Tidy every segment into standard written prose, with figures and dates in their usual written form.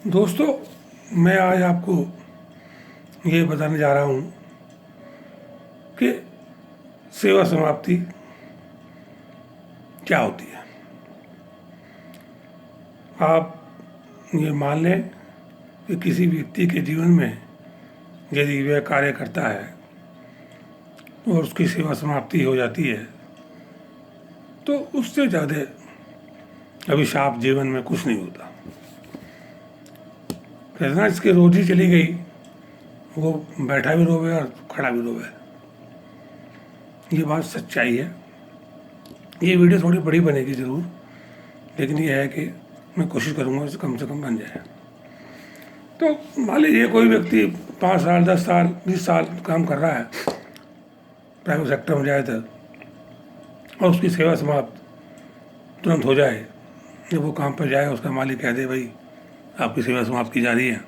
दोस्तों, मैं आज आपको ये बताने जा रहा हूँ कि सेवा समाप्ति क्या होती है। आप ये मान लें कि किसी व्यक्ति के जीवन में यदि वह कार्य करता है और उसकी सेवा समाप्ति हो जाती है तो उससे ज़्यादा अभिशाप जीवन में कुछ नहीं होता। कहना इसकी रोजी चली गई, वो बैठा भी रोवे और खड़ा भी रोवे। ये बात सच्चाई है। ये वीडियो थोड़ी बड़ी बनेगी ज़रूर, लेकिन ये है कि मैं कोशिश करूँगा से कम बन जाए। तो मान लीजिए कोई व्यक्ति 5 साल 10 साल 20 साल काम कर रहा है प्राइवेट सेक्टर में ज़्यादातर, और उसकी सेवा समाप्त तुरंत हो जाए। जब वो काम पर जाए उसका मालिक कह दे भाई आपकी सेवा समाप्त की जा रही है,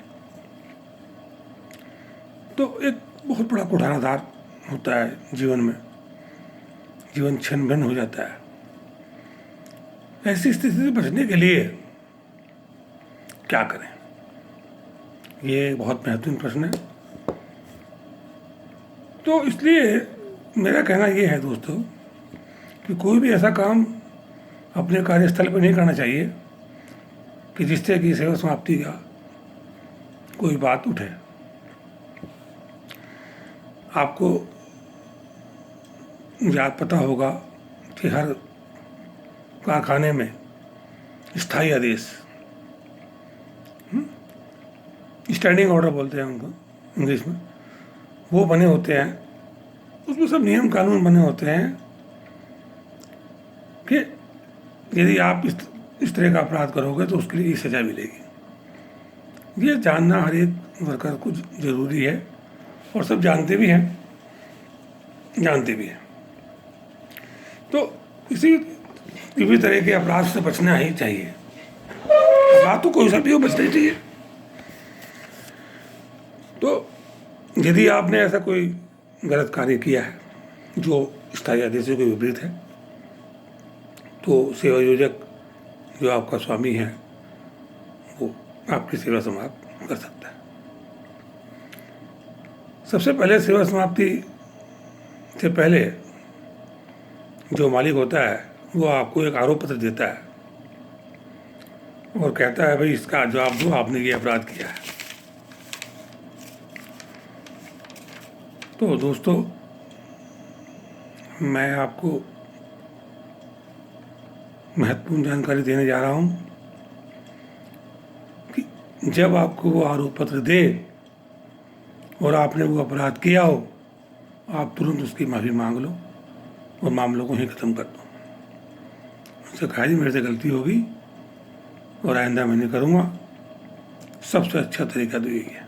तो एक बहुत बड़ा कुठाराधार होता है जीवन में। जीवन छिन्न भिन्न हो जाता है। ऐसी स्थिति से बचने के लिए क्या करें, ये बहुत महत्वपूर्ण प्रश्न है। तो इसलिए मेरा कहना ये है दोस्तों कि कोई भी ऐसा काम अपने कार्यस्थल पर नहीं करना चाहिए कि जिससे कि सेवा समाप्ति का कोई बात उठे। आपको याद पता होगा कि हर कारखाने में स्थायी आदेश, स्टैंडिंग ऑर्डर बोलते हैं उनको इंग्लिश में, वो बने होते हैं। उसमें सब नियम कानून बने होते हैं कि यदि आप इस तरह का अपराध करोगे तो उसके लिए सज़ा मिलेगी। ये जानना हर एक वर्कर को ज़रूरी है और सब जानते भी हैं। तो किसी भी तरह के अपराध से बचना ही चाहिए। अपराध तो कोई सा भी हो, बचना ही चाहिए। तो यदि आपने ऐसा कोई गलत कार्य किया है जो स्थायी आदेशों के विपरीत है, तो सेवा योजक जो आपका स्वामी है वो आपकी सेवा समाप्त कर सकता है। सबसे पहले सेवा समाप्ति से पहले जो मालिक होता है वो आपको एक आरोप पत्र देता है और कहता है भाई इसका जवाब दो, आपने ये अपराध किया है। तो दोस्तों, मैं आपको महत्वपूर्ण जानकारी देने जा रहा हूँ कि जब आपको वो आरोप पत्र दे और आपने वो अपराध किया हो, आप तुरंत उसकी माफ़ी मांग लो और मामलों को ही ख़त्म कर दो। उससे कहा जी मेरे से गलती होगी और आइंदा मैं नहीं करूँगा। सबसे अच्छा तरीका तो यही है।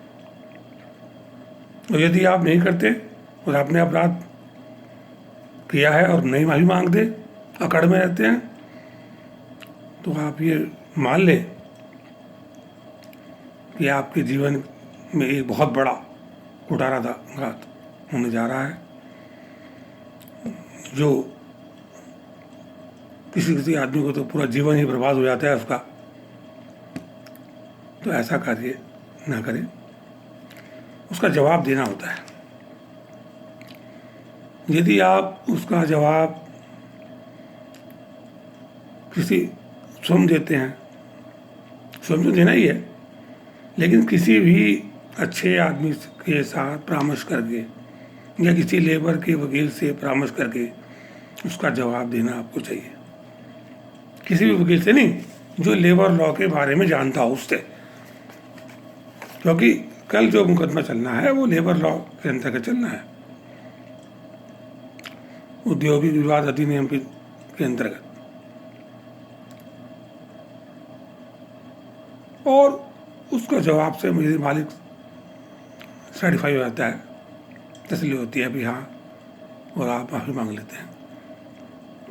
और यदि आप नहीं करते और आपने अपराध किया है और नहीं माफ़ी मांगते, अकड़ में रहते हैं, तो आप ये मान लें कि आपके जीवन में एक बहुत बड़ा कुठाराघात होने जा रहा है, जो किसी आदमी को तो पूरा जीवन ही बर्बाद हो जाता है उसका। तो ऐसा कार्य ना करें, उसका जवाब देना होता है। यदि आप उसका जवाब किसी स्वयं देते हैं, स्वयं तो देना ही है, लेकिन किसी भी अच्छे आदमी के साथ परामर्श करके या किसी लेबर के वकील से परामर्श करके उसका जवाब देना आपको चाहिए। किसी भी वकील से नहीं, जो लेबर लॉ के बारे में जानता हो उससे, क्योंकि कल जो मुकदमा चलना है वो लेबर लॉ के अंतर्गत चलना है, औद्योगिक विवाद अधिनियम के अंतर्गत। और उसका जवाब से मेरे मालिक सेटिस्फाई हो जाता है, तसल्ली होती है भी हाँ, और आप माफ़ी मांग लेते हैं,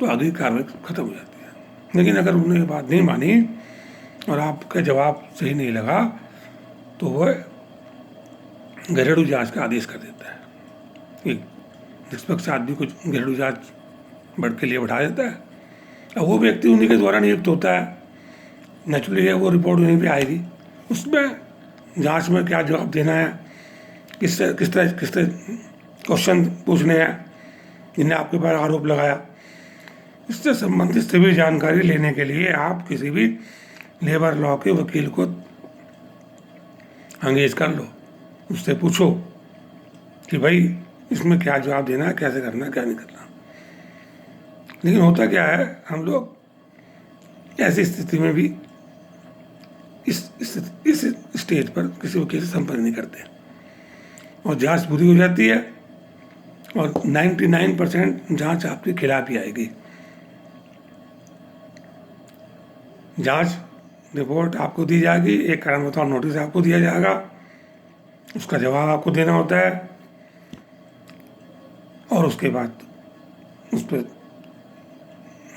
तो आगे कार्रवाई ख़त्म हो जाती है। लेकिन अगर उन्होंने ये बात नहीं मानी और आपका जवाब सही नहीं लगा तो वह घरेलू जांच का आदेश कर देता है। एक निष्पक्ष आदमी को घरेलू जांच बढ़ के लिए बैठा देता है। अब वो व्यक्ति उन्हीं के द्वारा नियुक्त होता है, नेचुरली है वो रिपोर्ट उन्हीं पे आएगी उसमें जांच में क्या जवाब देना है, किस तरह क्वेश्चन पूछने हैं जिन्हें आपके ऊपर आरोप लगाया, इससे संबंधित सभी जानकारी लेने के लिए आप किसी भी लेबर लॉ के वकील को एंगेज कर लो, उससे पूछो कि भाई इसमें क्या जवाब देना है, कैसे करना है, क्या नहीं करना। लेकिन होता क्या है, हम लोग ऐसी स्थिति में भी इस स्टेज पर किसी वकील से संपर्क नहीं करते और जांच पूरी हो जाती है और 99% जांच आपके खिलाफ ही आएगी। जांच रिपोर्ट आपको दी जाएगी, एक कारण बताओ नोटिस आपको दिया जाएगा, उसका जवाब आपको देना होता है और उसके बाद उस पर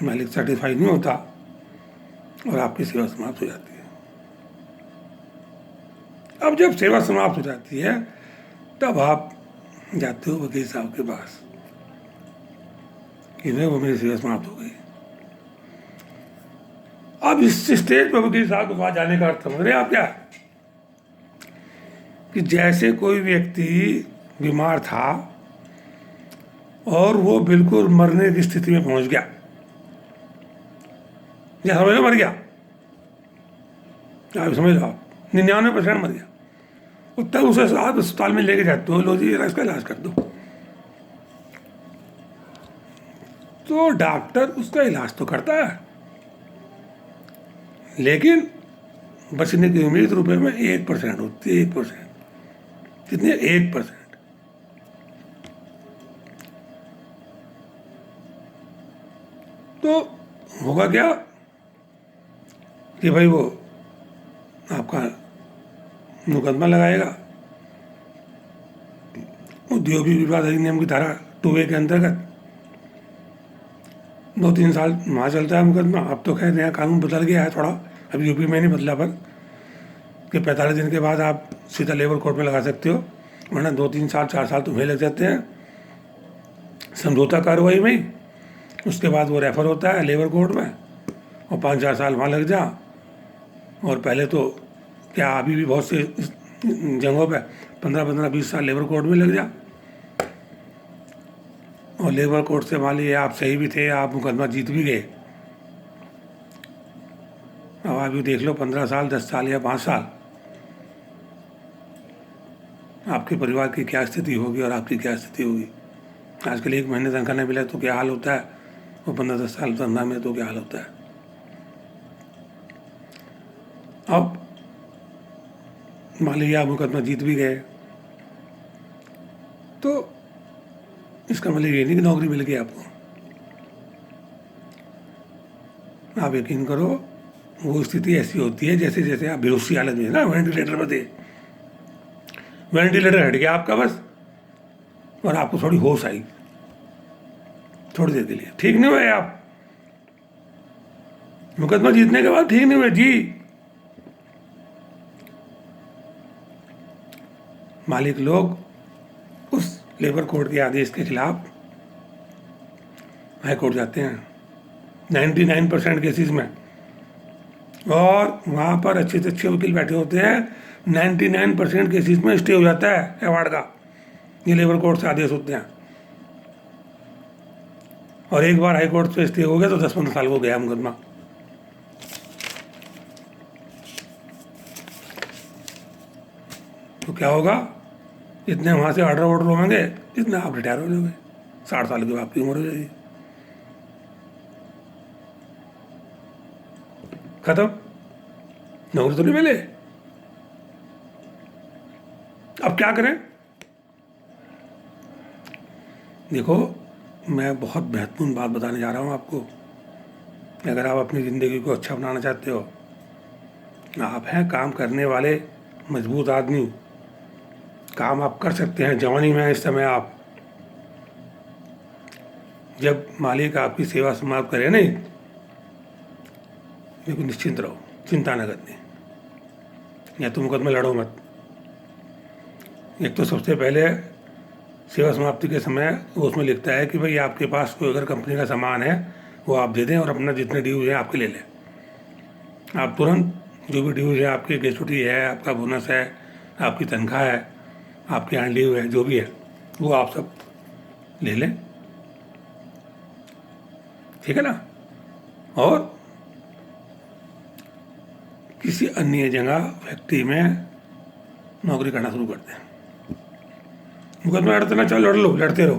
मालिक सर्टिफाई नहीं होता और आपकी सेवा समाप्त हो जाती है। अब जब सेवा समाप्त हो जाती है तब आप जाते हो वकील साहब के पास कि वो मेरी सेवा समाप्त हो गई। अब इस स्टेज पर वकील साहब के पास जाने का अर्थ समझ रहे हैं आप क्या, कि जैसे कोई व्यक्ति बीमार था और वो बिल्कुल मरने की स्थिति में पहुंच गया, या समझ लो मर गया, आप समझ लो, 99% मर गया, और तब उसे आप अस्पताल में लेके जाते हो, लो जी इसका इलाज कर दो, तो डॉक्टर उसका इलाज तो करता है, लेकिन बचने की उम्मीद रुपए में 1% होती है। 1% कितनी? 1%। तो होगा क्या कि भाई वो आपका मुकदमा लगाएगा उद्योगिक विवाद अधिनियम की धारा 2A के अंतर्गत। 2-3 साल वहाँ चलता है मुकदमा। अब तो खैर नया कानून बदल गया है थोड़ा, अभी यूपी में नहीं बदला, पर कि 45 दिन के बाद आप सीधा लेबर कोर्ट में लगा सकते हो, वरना 2-3 साल 4 साल तुम्हें लग जाते हैं समझौता कार्रवाई में ही। उसके बाद वो रेफर होता है लेबर कोर्ट में और 5-4 साल वहाँ लग जा। और पहले तो क्या अभी भी बहुत से जगहों पे 15-20 साल लेबर कोर्ट में लग जा, और लेबर कोर्ट से मान लीजिए आप सही भी थे, आप मुकदमा जीत भी गए, अब अभी देख लो 15 साल 10 साल या 5 साल आपके परिवार की क्या स्थिति होगी और आपकी क्या स्थिति होगी। आजकल 1 महीने तनख्वाह नहीं मिला तो क्या हाल होता है, वो 15-10 साल तनख्वाह में तो क्या हाल होता है। अब मान लीजिए आप मुकदमा जीत भी गए तो इसका मतलब ये नहीं कि नौकरी मिल गई आपको। आप यकीन करो वो स्थिति ऐसी होती है जैसे जैसे आप बेहोशी हालत में ना वेंटिलेटर में थे, वेंटिलेटर हट गया आपका बस और आपको थोड़ी होश आई थोड़ी देर के लिए, ठीक नहीं हुए आप, मुकदमा जीतने के बाद ठीक नहीं हुए जी। मालिक लोग उस लेबर कोर्ट के आदेश के खिलाफ हाई कोर्ट जाते हैं 99% केसेस में, और वहाँ पर अच्छे से अच्छे वकील बैठे होते हैं। 99% केसेस में स्टे हो जाता है अवार्ड का, ये लेबर कोर्ट से आदेश होते हैं। और एक बार हाई कोर्ट से स्टे हो गया तो 10-15 साल को गया मुकदमा। तो क्या होगा, इतने वहाँ से ऑर्डर होंगे, इतने आप रिटायर हो जाओगे, 60 साल की आपकी उम्र हो जाएगी, खत्म, नौकरी तो नहीं मिले। अब क्या करें? देखो मैं बहुत महत्वपूर्ण बात बताने जा रहा हूँ आपको। अगर आप अपनी ज़िंदगी को अच्छा बनाना चाहते हो, आप हैं काम करने वाले मजबूत आदमी, काम आप कर सकते हैं जवानी में। इस समय आप जब मालिक आपकी सेवा समाप्त करे नहीं, बिल्कुल निश्चिंत रहो, चिंता न करनी, या तो मुकदमा लड़ो मत। एक तो सबसे पहले सेवा समाप्ति के समय वो उसमें लिखता है कि भाई आपके पास कोई अगर कंपनी का सामान है वो आप दे दें और अपना जितने ड्यू है आपके ले लें। आप तुरंत जो भी ड्यूज है, आपकी ग्रेचुटी है, आपका बोनस है, आपकी तनख्वाह है, आपकी अर्न लीव है, जो भी है वो आप सब ले लें, ठीक है ना। और किसी अन्य जगह फैक्ट्री में नौकरी करना शुरू कर दें। मुकदमा लड़ते ना, चलो लड़ लो, लड़ते रहो,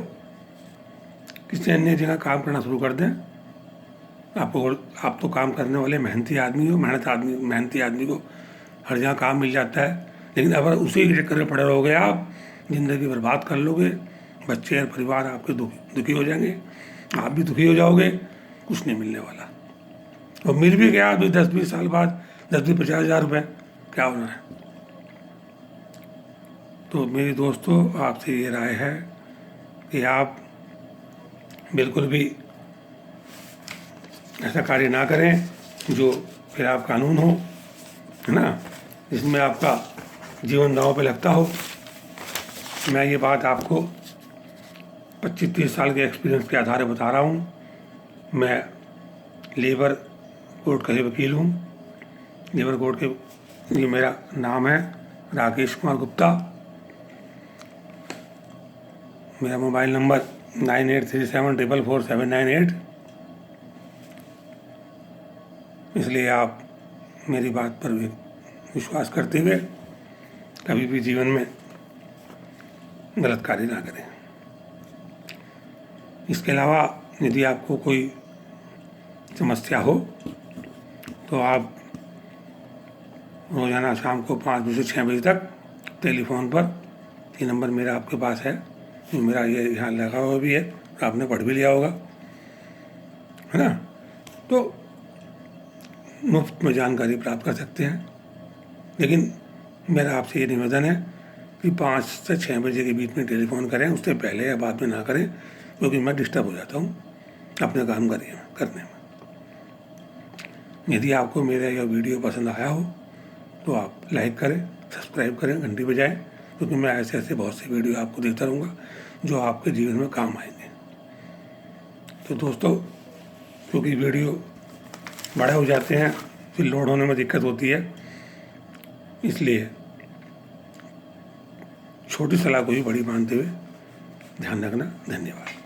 किसी अन्य जगह काम करना शुरू कर दें। आप तो काम करने वाले मेहनती आदमी हो, मेहनती आदमी को हर जगह काम मिल जाता है, लेकिन अगर उसी के चक्कर में पड़े रहोगे आप, ज़िंदगी बर्बाद कर लोगे, बच्चे और परिवार आपके दुखी हो जाएंगे, आप भी दुखी हो जाओगे, कुछ नहीं मिलने वाला। और मिल भी गया अभी 10-20 साल बाद 10-50 हज़ार रुपये, क्या होना है। तो मेरे दोस्तों, आपसे ये राय है कि आप बिल्कुल भी ऐसा कार्य ना करें जो खिलाफ कानून हो, है ना, जिसमें आपका जीवन दांव पे लगता हो। मैं ये बात आपको 25-30 साल के एक्सपीरियंस के आधार पर बता रहा हूँ। मैं लेबर कोर्ट का ही वकील हूँ। लेबर कोर्ट के, ये मेरा नाम है राकेश कुमार गुप्ता। मेरा मोबाइल नंबर 9837444798। इसलिए आप मेरी बात पर भी विश्वास करते हुए कभी भी जीवन में गलत कार्य ना करें। इसके अलावा यदि आपको कोई समस्या हो तो आप रोज़ाना शाम को 5 बजे से 6 बजे तक टेलीफोन पर, ये नंबर मेरा आपके पास है, मेरा ये यहाँ लगा हुआ भी है, आपने पढ़ भी लिया होगा, है ना, तो मुफ्त में जानकारी प्राप्त कर सकते हैं। लेकिन मेरा आपसे ये निवेदन है कि 5 से 6 बजे के बीच में टेलीफोन करें, उससे पहले या बाद में ना करें, क्योंकि मैं डिस्टर्ब हो जाता हूँ अपने काम करने में। यदि आपको मेरा यह वीडियो पसंद आया हो तो आप लाइक करें, सब्सक्राइब करें, घंटी बजाएं, क्योंकि मैं ऐसे बहुत से वीडियो आपको देता रहूँगा जो आपके जीवन में काम आएंगे। तो दोस्तों, क्योंकि वीडियो बड़े हो जाते हैं, फिर लोड होने में दिक्कत होती है, इसलिए छोटी सलाह को ही बड़ी मानते हुए ध्यान रखना। धन्यवाद।